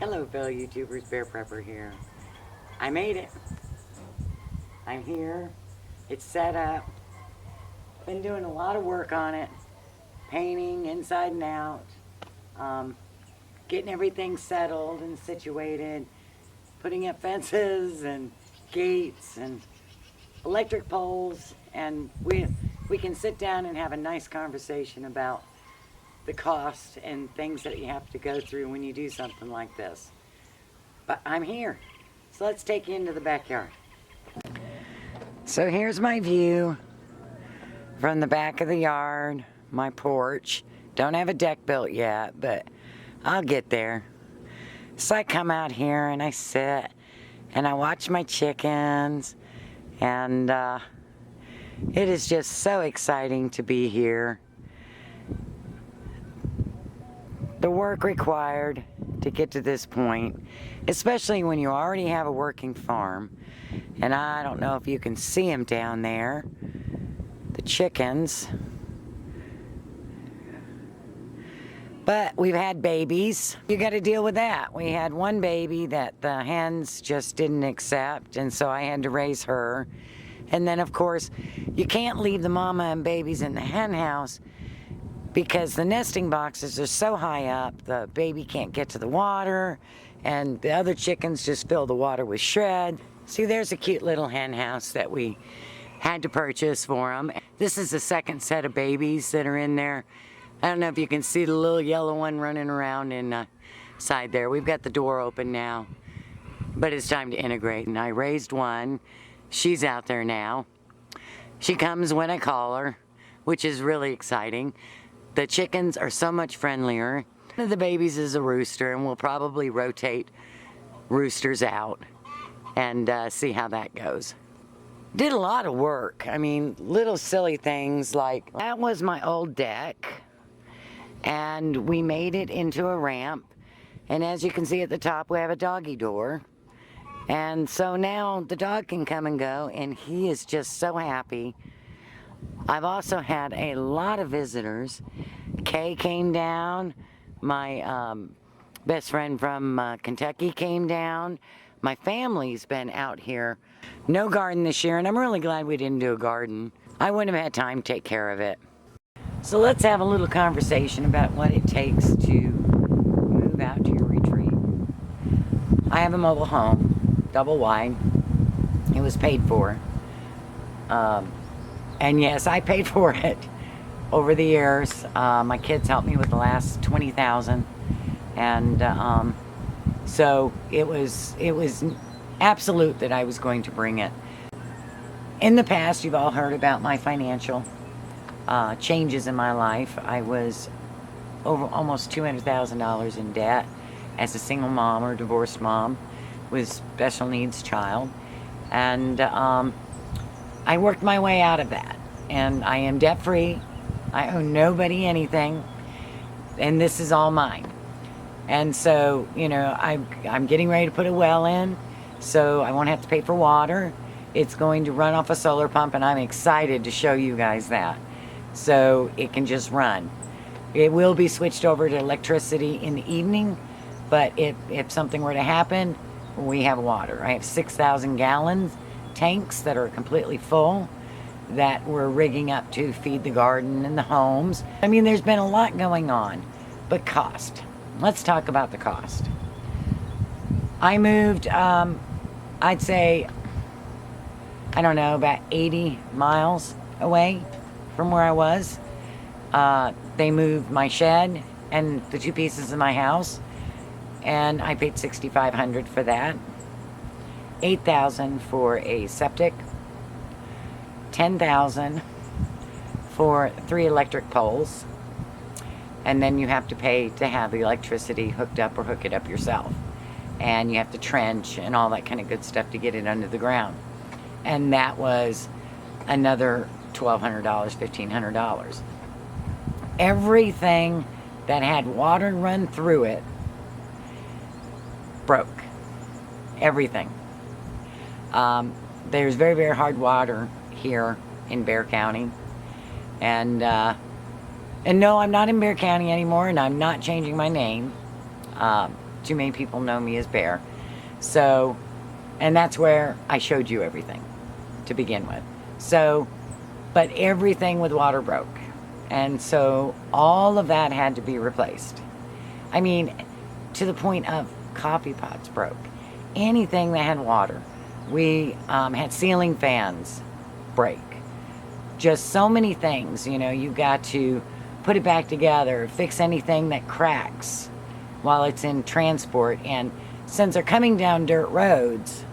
Hello fellow YouTubers, Bear Prepper here. I made it. I'm here. It's set up. Been doing a lot of work on it. Painting inside and out. Getting everything settled and situated. Putting up fences and gates and electric poles. And we can sit down and have a nice conversation about the cost and things that you have to go through when you do something like this. But I'm here. So let's take you into the backyard. So here's my view from the back of the yard, my porch. Don't have a deck built yet, but I'll get there. So I come out here and I sit and I watch my chickens, and it is just so exciting to be here. The work required to get to this point, especially when you already have a working farm, and I don't know if you can see them down there, the chickens, but we've had babies. You got to deal with that. We had one baby that the hens just didn't accept, and so I had to raise her. And then of course you can't leave the mama and babies in the hen house because the nesting boxes are so high up, the baby can't get to the water, and the other chickens just fill the water with shred. See, there's a cute little hen house that we had to purchase for them. This is the second set of babies that are in there. I don't know if you can see the little yellow one running around inside there. We've got the door open now, but it's time to integrate. And I raised one. She's out there now. She comes when I call her, which is really exciting. The chickens are so much friendlier. One of the babies is a rooster, and we'll probably rotate roosters out and see how that goes. Did a lot of work. I mean, little silly things like, that was my old deck, and we made it into a ramp. And as you can see at the top, we have a doggy door. And so now the dog can come and go, and he is just so happy. I've also had a lot of visitors. Kay came down. My best friend from Kentucky came down. My family's been out here. No garden this year, and I'm really glad we didn't do a garden. I wouldn't have had time to take care of it. So let's have a little conversation about what it takes to move out to your retreat. I have a mobile home, double wide. It was paid for. And yes, I paid for it over the years. My kids helped me with the last $20,000, and so it was absolute that I was going to bring it. In the past, you've all heard about my financial changes in my life. I was over almost $200,000 in debt as a single mom or divorced mom with special needs child, and I worked my way out of that, and I am debt free. I owe nobody anything, and this is all mine. And so, you know, I'm getting ready to put a well in, so I won't have to pay for water. It's going to run off a solar pump, and I'm excited to show you guys that. So it can just run. It will be switched over to electricity in the evening, but if something were to happen, we have water. I have 6,000 gallons tanks that are completely full that we're rigging up to feed the garden and the homes. I mean, there's been a lot going on, but cost. Let's talk about the cost. I moved, I'd say, I don't know, about 80 miles away from where I was. They moved my shed and the two pieces of my house, and I paid $6,500 for that. $8,000 for a septic, $10,000 for 3 electric poles, and then you have to pay to have the electricity hooked up or hook it up yourself, and you have to trench and all that kind of good stuff to get it under the ground, and that was another $1,200, $1,500. Everything that had water run through it broke. Everything. There's very, very hard water here in Bexar County, and no, I'm not in Bexar County anymore, and I'm not changing my name. too many people know me as Bear. So, and that's where I showed you everything to begin with. So, but everything with water broke. And so all of that had to be replaced. I mean, to the point of coffee pots broke. Anything that had water. We had ceiling fans break. Just so many things, you know, you've got to put it back together, fix anything that cracks while it's in transport. And since they're coming down dirt roads,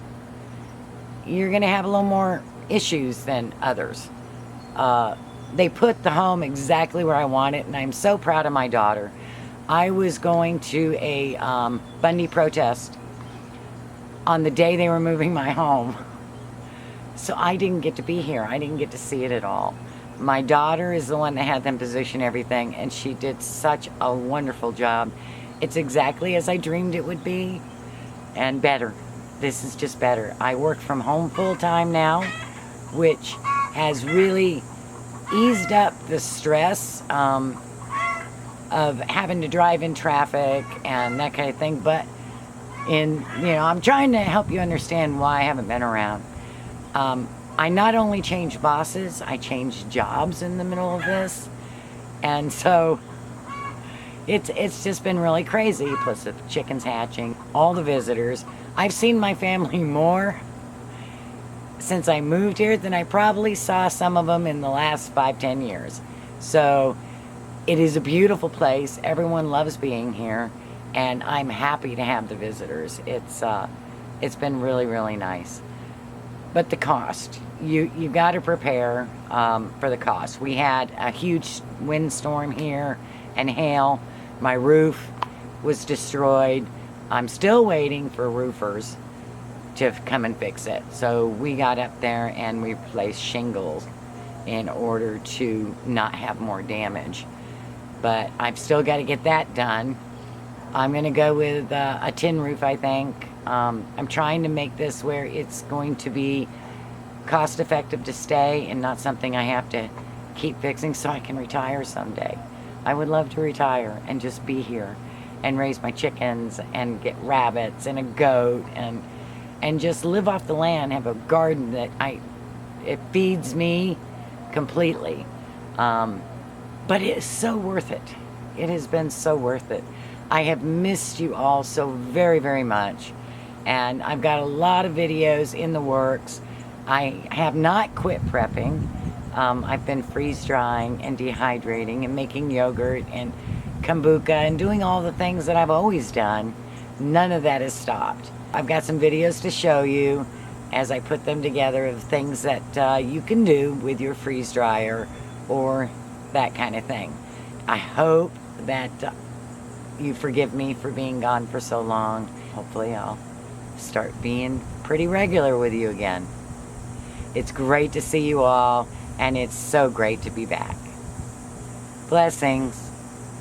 you're going to have a little more issues than others. They put the home exactly where I want it, and I'm so proud of my daughter. I was going to a Bundy protest on the day they were moving my home. So I didn't get to be here. I didn't get to see it at all. My daughter is the one that had them position everything, and she did such a wonderful job. It's exactly as I dreamed it would be, and better. This is just better. I work from home full time now, which has really eased up the stress of having to drive in traffic and that kind of thing. But I'm trying to help you understand why I haven't been around. I not only changed bosses, I changed jobs in the middle of this. And so it's just been really crazy. Plus the chickens hatching, all the visitors. I've seen my family more since I moved here than I probably saw some of them in the last 5-10 years. So it is a beautiful place. Everyone loves being here, and I'm happy to have the visitors. It's been really, really nice. But the cost, you got to prepare for the cost. We had a huge windstorm here and hail. My roof was destroyed. I'm still waiting for roofers to come and fix it. So we got up there and we replaced shingles in order to not have more damage. But I've still got to get that done. I'm going to go with a tin roof, I think. I'm trying to make this where it's going to be cost effective to stay and not something I have to keep fixing so I can retire someday. I would love to retire and just be here and raise my chickens and get rabbits and a goat and just live off the land, have a garden that it feeds me completely. But it is so worth it. It has been so worth it. I have missed you all so very, very much. And I've got a lot of videos in the works. I have not quit prepping. I've been freeze drying and dehydrating and making yogurt and kombucha and doing all the things that I've always done. None of that has stopped. I've got some videos to show you as I put them together of things that you can do with your freeze dryer or that kind of thing. I hope that you forgive me for being gone for so long. Hopefully I'll start being pretty regular with you again. It's great to see you all, and it's so great to be back. Blessings.